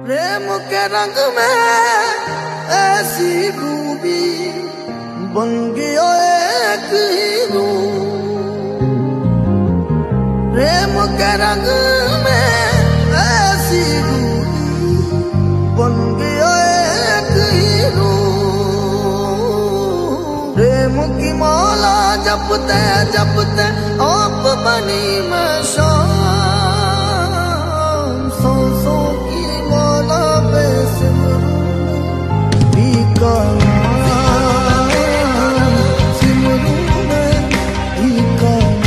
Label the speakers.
Speaker 1: प्रेम के रंग में ऐसी खूबी बन गया एक हीरो। प्रेम के रंग में ऐसी खूबी बन गया एक हीरो। प्रेम की माला जपते जपते आप बनी मैं शाम। सांसों की माला पे सिमरू का नाम, सिमरू में ही का नाम।